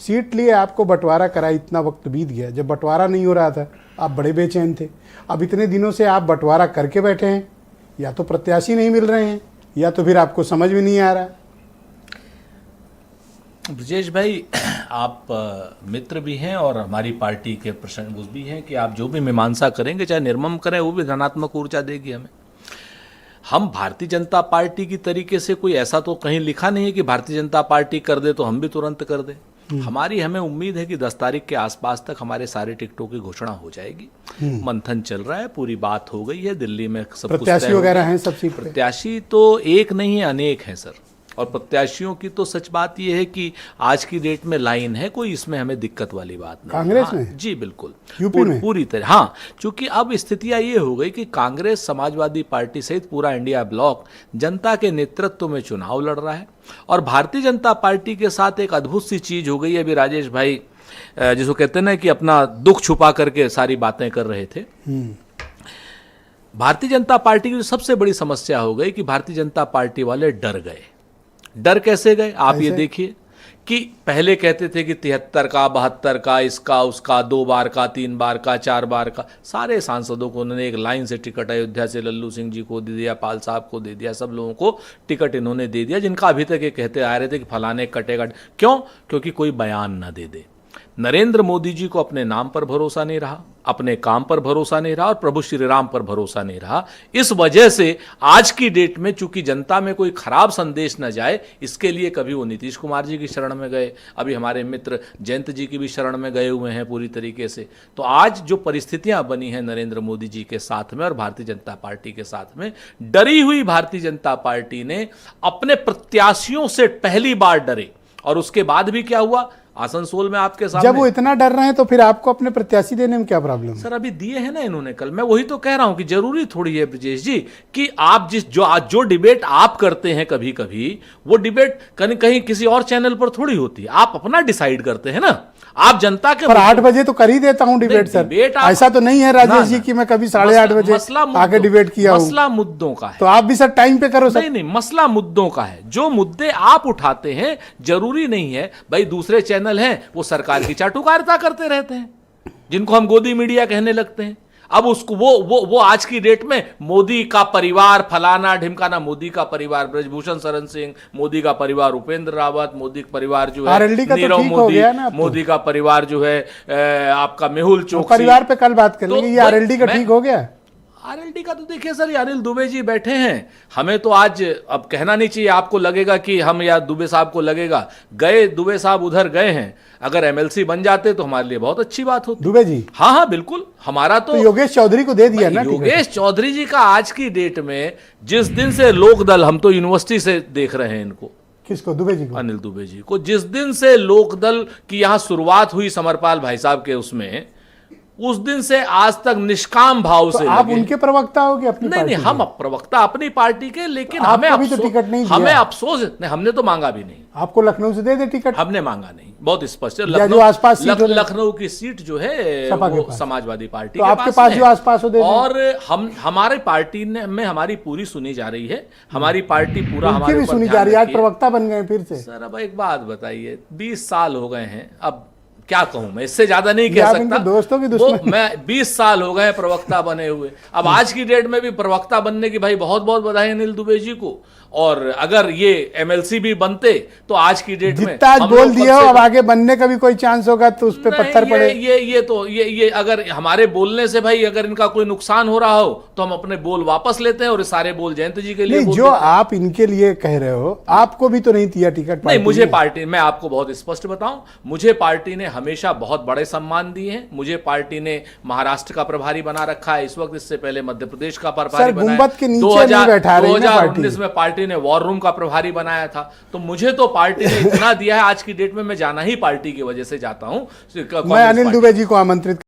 Seat लिए आपको बंटवारा करा, इतना वक्त बीत गया। जब बंटवारा नहीं हो रहा था आप बड़े बेचैन थे, अब इतने दिनों से आप बंटवारा करके बैठे हैं, या तो प्रत्याशी नहीं मिल रहे हैं या तो फिर आपको समझ में नहीं आ रहा। ब्रजेश भाई, आप मित्र भी हैं और हमारी पार्टी के प्रशंसक भी हैं कि आप जो भी मीमांसा करेंगे, चाहे निर्मम करें, वो भी धनात्मक ऊर्जा देगी हमें। हम भारतीय जनता पार्टी की तरीके से कोई ऐसा तो कहीं लिखा नहीं है कि भारतीय जनता पार्टी कर दे तो हम भी तुरंत कर दें। हमें उम्मीद है कि 10 तारीख के आसपास तक हमारे सारे टिकटों की घोषणा हो जाएगी। मंथन चल रहा है, पूरी बात हो गई है, दिल्ली में सब कुछ प्रत्याशी वगैरह हैं सब सीट पे? प्रत्याशी तो एक नहीं है, अनेक हैं सर। और प्रत्याशियों की तो सच बात यह है कि आज की डेट में लाइन है, कोई इसमें हमें दिक्कत वाली बात नहीं। कांग्रेस में? जी बिल्कुल, यूपी में पूरी तरह। हाँ, क्योंकि अब स्थितियां ये हो गई कि कांग्रेस, समाजवादी पार्टी सहित पूरा इंडिया ब्लॉक जनता के नेतृत्व में चुनाव लड़ रहा है। और भारतीय जनता पार्टी के साथ एक अद्भुत सी चीज हो गई है। अभी राजेश भाई जिसको कहते हैं ना कि अपना दुख छुपा करके सारी बातें कर रहे थे। भारतीय जनता पार्टी की सबसे बड़ी समस्या हो गई कि भारतीय जनता पार्टी वाले डर गए। डर कैसे गए आप ये देखिए कि पहले कहते थे कि 73 का, 72 का, इसका उसका, 2 बार का, 3 बार का, 4 बार का, सारे सांसदों को उन्होंने एक लाइन से टिकट अयोध्या से लल्लू सिंह जी को दे दिया, पाल साहब को दे दिया, सब लोगों को टिकट इन्होंने दे दिया, जिनका अभी तक ये कहते आ रहे थे कि फलाने कटेगा। क्यों? क्योंकि कोई बयान ना दे दे। नरेंद्र मोदी जी को अपने नाम पर भरोसा नहीं रहा, अपने काम पर भरोसा नहीं रहा और प्रभु श्री राम पर भरोसा नहीं रहा। इस वजह से आज की डेट में चूंकि जनता में कोई खराब संदेश न जाए, इसके लिए कभी वो नीतीश कुमार जी की शरण में गए, अभी हमारे मित्र जयंत जी की भी शरण में गए हुए हैं पूरी तरीके से। तो आज जो परिस्थितियां बनी हैं नरेंद्र मोदी जी के साथ में और भारतीय जनता पार्टी के साथ में, डरी हुई भारतीय जनता पार्टी ने अपने प्रत्याशियों से पहली बार डरे। और उसके बाद भी क्या हुआ आसनसोल में आपके सामने। जब वो इतना डर रहे हैं तो फिर आपको अपने प्रत्याशी देने में क्या प्रॉब्लम है? सर अभी दिए हैं ना इन्होंने कल। मैं वही तो कह रहा हूं कि जरूरी थोड़ी है ब्रजेश जी कि आप जो डिबेट आप करते हैं कभी कभी, वो डिबेट कहीं कहीं किसी और चैनल पर थोड़ी होती है। आप अपना डिसाइड करते हैं ना, आप जनता के। पर 8 बजे तो कर ही देता हूं डिबेट सर। ऐसा तो नहीं है राजेश जी कि मैं कभी 8:30 बजे आके डिबेट किया हूं। मसला मुद्दों का है, तो आप भी सर टाइम पे करो सर। नहीं, मसला मुद्दों का है। जो मुद्दे आप उठाते हैं, जरूरी नहीं है भाई दूसरे चैनल हैं वो सरकार की चाटुकारिता करते रहते हैं, जिनको हम गोदी मीडिया कहने लगते हैं। अब उसको वो आज की डेट में मोदी का परिवार फलाना ढिमकाना, मोदी का परिवार ब्रजभूषण शरण सिंह, मोदी का परिवार उपेंद्र रावत, मोदी का परिवार जो है नीरव मोदी, मोदी का परिवार जो है आपका मेहुल चोकसी। परिवार पे कल बात करेंगे। ये आरएलडी का ठीक हो गया? आरएलडी का तो देखिए सर, अनिल दुबे जी बैठे हैं। हमें तो आज अब कहना नहीं चाहिए, आपको लगेगा कि हम या दुबे साहब को लगेगा, गए दुबे साहब उधर गए हैं। अगर एमएलसी बन जाते तो हमारे लिए बहुत अच्छी बात होती। दुबे जी? हाँ बिल्कुल। हमारा तो योगेश चौधरी को दे दिया ना। योगेश चौधरी जी का आज की डेट में, जिस दिन से लोकदल, हम तो यूनिवर्सिटी से देख रहे हैं इनको। किसको? दुबे जी को? अनिल दुबे जी को। जिस दिन से लोकदल की यहां शुरुआत हुई समरपाल भाई साहब के उसमें, उस दिन से आज तक निष्काम भाव तो से आप उनके प्रवक्ता हो कि अपनी? नहीं, हम प्रवक्ता अपनी पार्टी के, लेकिन हमें तो टिकट नहीं दिया। हमें अफसोस नहीं, हमने तो मांगा भी नहीं। आपको लखनऊ से दे दे टिकट? हमने मांगा नहीं, बहुत स्पष्ट है। लखनऊ की सीट जो है वो समाजवादी पार्टी तो आपके पास जो आसपास हो दे। और हमारे पार्टी में हमारी पूरी सुनी जा रही है। हमारी पार्टी पूरा हमारी भी सुनी जा रही है। आज प्रवक्ता बन गए फिर से। सर अब एक बात बताइए, 20 साल हो गए हैं, अब क्या कहूं मैं, इससे ज्यादा नहीं कह सकता। दोस्तों की दुश्मन। मैं 20 साल हो गए प्रवक्ता बने हुए। अब आज की डेट में भी प्रवक्ता बनने की भाई बहुत बहुत बधाई अनिल दुबे जी को। और अगर ये एमएलसी भी बनते तो आज की डेट में जितना आज बोल दिया हो, अब आगे बनने का भी कोई चांस होगा तो उस पे पत्थर पड़े। ये अगर हमारे बोलने से भाई अगर इनका कोई नुकसान हो रहा हो तो हम अपने बोल वापस लेते हैं और सारे बोल जयंत जी के लिए। जो आप इनके लिए कह रहे हो, आपको भी तो नहीं दिया टिकट? नहीं, मुझे पार्टी, मैं आपको बहुत स्पष्ट बताऊं, मुझे पार्टी ने हमेशा बहुत बड़े सम्मान दिए हैं। मुझे पार्टी ने महाराष्ट्र का प्रभारी बना रखा है इस वक्त, इससे पहले मध्य प्रदेश का प्रभारी बनाया। 2019 में पार्टी ने वॉर रूम का प्रभारी बनाया था। तो मुझे तो पार्टी ने इतना दिया है, आज की डेट में मैं जाना ही पार्टी की वजह से जाता हूं। मैं अनिल दुबे जी को आमंत्रित